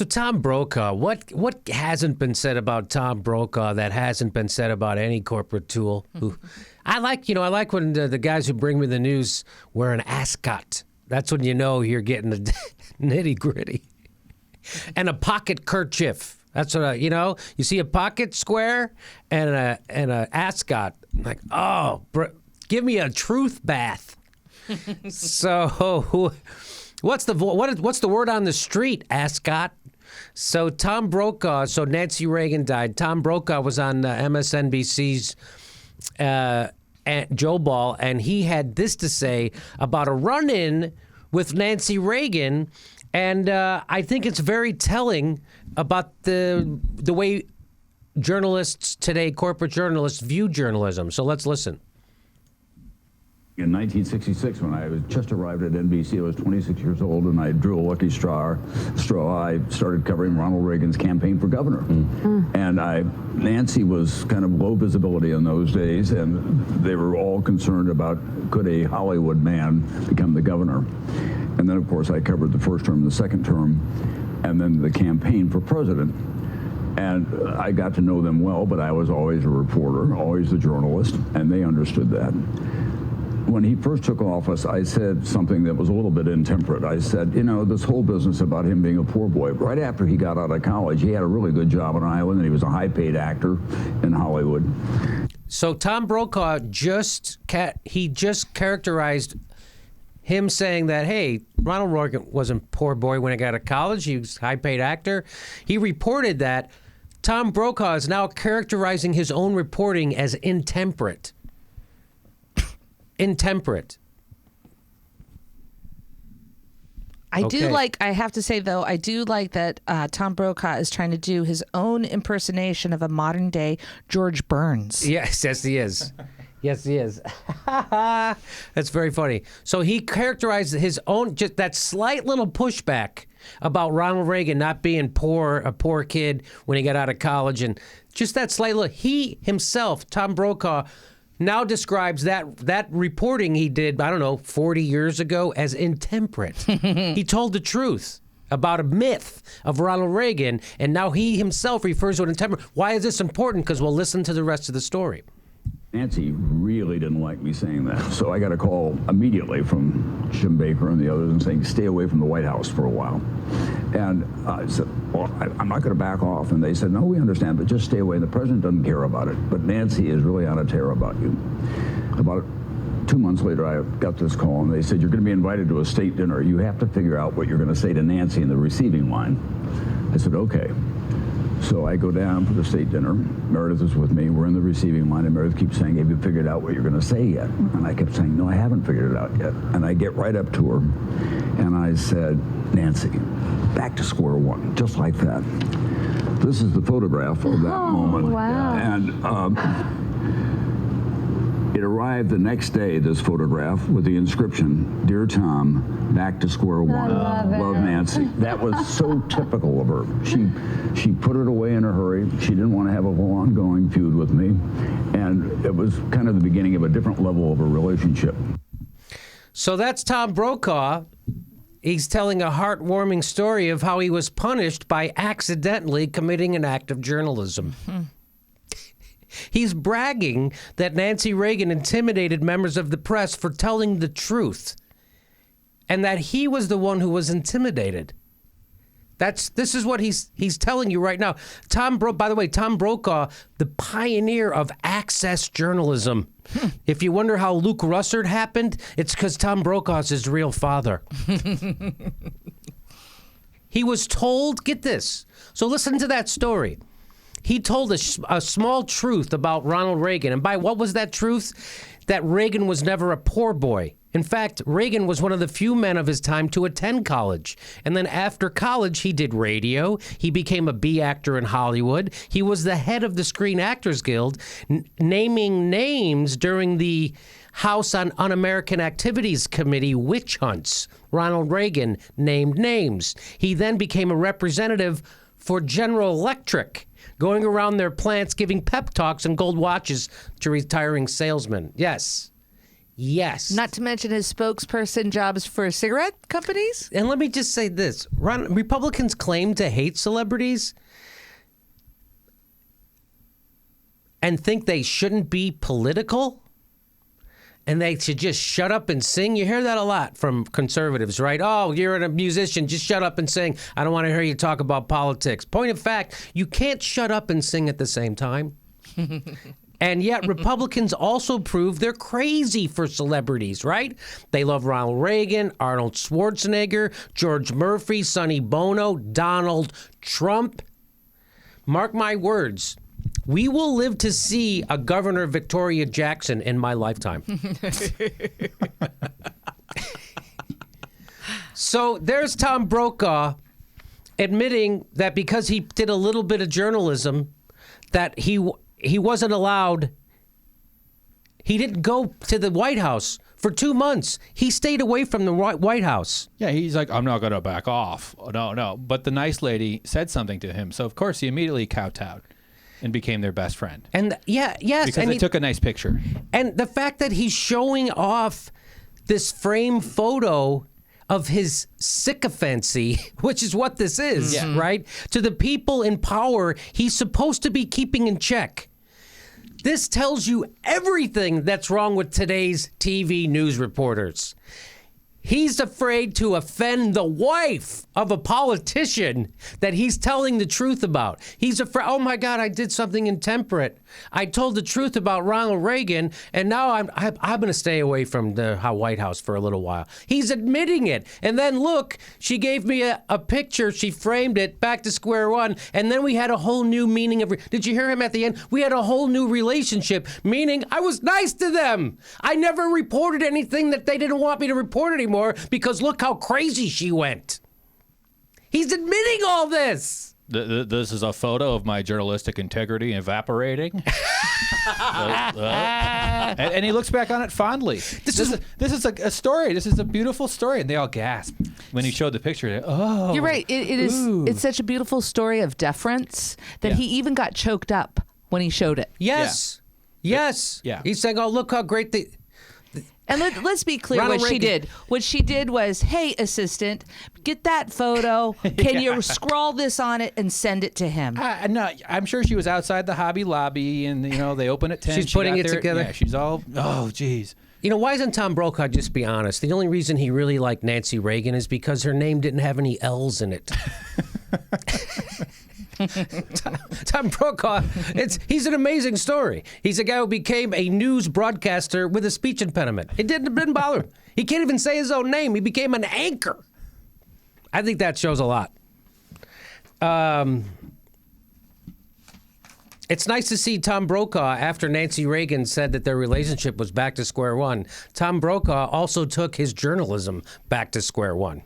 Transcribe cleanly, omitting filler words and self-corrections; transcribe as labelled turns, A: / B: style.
A: So Tom Brokaw, what hasn't been said about Tom Brokaw that hasn't been said about any corporate tool? Who, I like when the guys who bring me the news wear an ascot. That's when you know you're getting the nitty gritty. And a pocket kerchief. That's what you see a pocket square and a ascot. I'm like, give me a truth bath. So, what's the word on the street, ascot? So Tom Brokaw. So Nancy Reagan died. Tom Brokaw was on MSNBC's Joe Ball, and he had this to say about a run-in with Nancy Reagan. And I think it's very telling about the way journalists today, corporate journalists, view journalism. So let's listen.
B: In 1966, when I just arrived at NBC, I was 26 years old, and I drew a lucky straw. I started covering Ronald Reagan's campaign for governor. And Nancy was kind of low visibility in those days, and they were all concerned about could a Hollywood man become the governor. And then, of course, I covered the first term, the second term, and then the campaign for president. And I got to know them well, but I was always a reporter, always a journalist, and they understood that. When he first took office, I said something that was a little bit intemperate. I said, this whole business about him being a poor boy, right after he got out of college, he had a really good job on an island, and he was a high-paid actor in Hollywood.
A: So Tom Brokaw just characterized him saying that, hey, Ronald Reagan wasn't a poor boy when he got out of college. He was a high-paid actor. He reported that. Tom Brokaw is now characterizing his own reporting as intemperate. Intemperate.
C: I have to say, though, I do like that Tom Brokaw is trying to do his own impersonation of a modern-day George Burns.
A: Yes, he is. Yes, he is. That's very funny. So he characterized his own, just that slight little pushback about Ronald Reagan not being a poor kid when he got out of college, and just that slight little, he himself, Tom Brokaw, now describes that reporting he did, 40 years ago as intemperate. He told the truth about a myth of Ronald Reagan, and now he himself refers to it intemperate. Why is this important? Because we'll listen to the rest of the story.
B: Nancy really didn't like me saying that, so I got a call immediately from Jim Baker and the others and saying, stay away from the White House for a while. And I said, well, I'm not going to back off. And they said, no, we understand, but just stay away. The president doesn't care about it, but Nancy is really on a tear about you. About 2 months later, I got this call, and they said, you're going to be invited to a state dinner. You have to figure out what you're going to say to Nancy in the receiving line. I said, okay. So I go down for the state dinner. Meredith is with me. We're in the receiving line, and Meredith keeps saying, have you figured out what you're going to say yet? And I kept saying, no, I haven't figured it out yet. And I get right up to her, and I said, Nancy, back to square one, just like that. This is the photograph of that moment.
D: Wow.
B: And it arrived the next day, this photograph, with the inscription, Dear Tom, back to square one. Love Nancy. That was so typical of her. She put it away in a hurry. She didn't want to have a full ongoing feud with me. And it was kind of the beginning of a different level of a relationship.
A: So that's Tom Brokaw. He's telling a heartwarming story of how he was punished by accidentally committing an act of journalism. He's bragging that Nancy Reagan intimidated members of the press for telling the truth, and that he was the one who was intimidated. This is what he's telling you right now. By the way, Tom Brokaw, the pioneer of access journalism. If you wonder how Luke Russert happened, it's because Tom Brokaw's his real father. He was told, get this. So listen to that story. He told a small truth about Ronald Reagan. And by what was that truth? That Reagan was never a poor boy. In fact, Reagan was one of the few men of his time to attend college. And then after college, he did radio. He became a B actor in Hollywood. He was the head of the Screen Actors Guild, naming names during the House on Un-American Activities Committee witch hunts. Ronald Reagan named names. He then became a representative for General Electric, going around their plants giving pep talks and gold watches to retiring salesmen. Yes. Yes.
C: Not to mention his spokesperson jobs for cigarette companies.
A: And let me just say this. Republicans claim to hate celebrities and think they shouldn't be political and they should just shut up and sing. You hear that a lot from conservatives, right? Oh, you're a musician. Just shut up and sing. I don't want to hear you talk about politics. Point of fact, you can't shut up and sing at the same time. And yet Republicans also prove they're crazy for celebrities, right? They love Ronald Reagan, Arnold Schwarzenegger, George Murphy, Sonny Bono, Donald Trump. Mark my words. We will live to see a Governor Victoria Jackson in my lifetime. So there's Tom Brokaw admitting that because he did a little bit of journalism, that he wasn't allowed. He didn't go to the White House for 2 months. He stayed away from the White House.
D: Yeah, he's like, I'm not going to back off. No. But the nice lady said something to him. So, of course, he immediately kowtowed and became their best friend.
A: And yes.
D: Because they took a nice picture.
A: And the fact that he's showing off this frame photo of his sycophancy, which is what this is, right? To the people in power he's supposed to be keeping in check. This tells you everything that's wrong with today's TV news reporters. He's afraid to offend the wife of a politician that he's telling the truth about. He's afraid, oh my God, I did something intemperate. I told the truth about Ronald Reagan, and now I'm going to stay away from the White House for a little while. He's admitting it. And then look, she gave me a picture. She framed it back to square one. And then we had a whole new meaning of, did you hear him at the end? We had a whole new relationship, meaning I was nice to them. I never reported anything that they didn't want me to report anymore because look how crazy she went. He's admitting all this.
D: This is a photo of my journalistic integrity evaporating. And he looks back on it fondly. This is a story. This is a beautiful story. And they all gasp when he showed the picture. Oh,
C: you're right. It is. It's such a beautiful story of deference that he even got choked up when he showed it.
A: Yes. Yes.
D: Yeah.
A: He's saying, oh, look how great they...
C: And let's be clear
A: Ronald
C: what she
A: Reagan.
C: did. What she did was, hey, assistant, get that photo. Can you scroll this on it and send it to him?
D: No, I'm sure she was outside the Hobby Lobby, and they open at 10.
A: She's putting it together.
D: Yeah, she's all, oh, geez.
A: Why isn't Tom Brokaw just be honest? The only reason he really liked Nancy Reagan is because her name didn't have any L's in it. Tom Brokaw, he's an amazing story. He's a guy who became a news broadcaster with a speech impediment. It didn't bother him. He can't even say his own name. He became an anchor. I think that shows a lot. It's nice to see Tom Brokaw, after Nancy Reagan said that their relationship was back to square one. Tom Brokaw also took his journalism back to square one.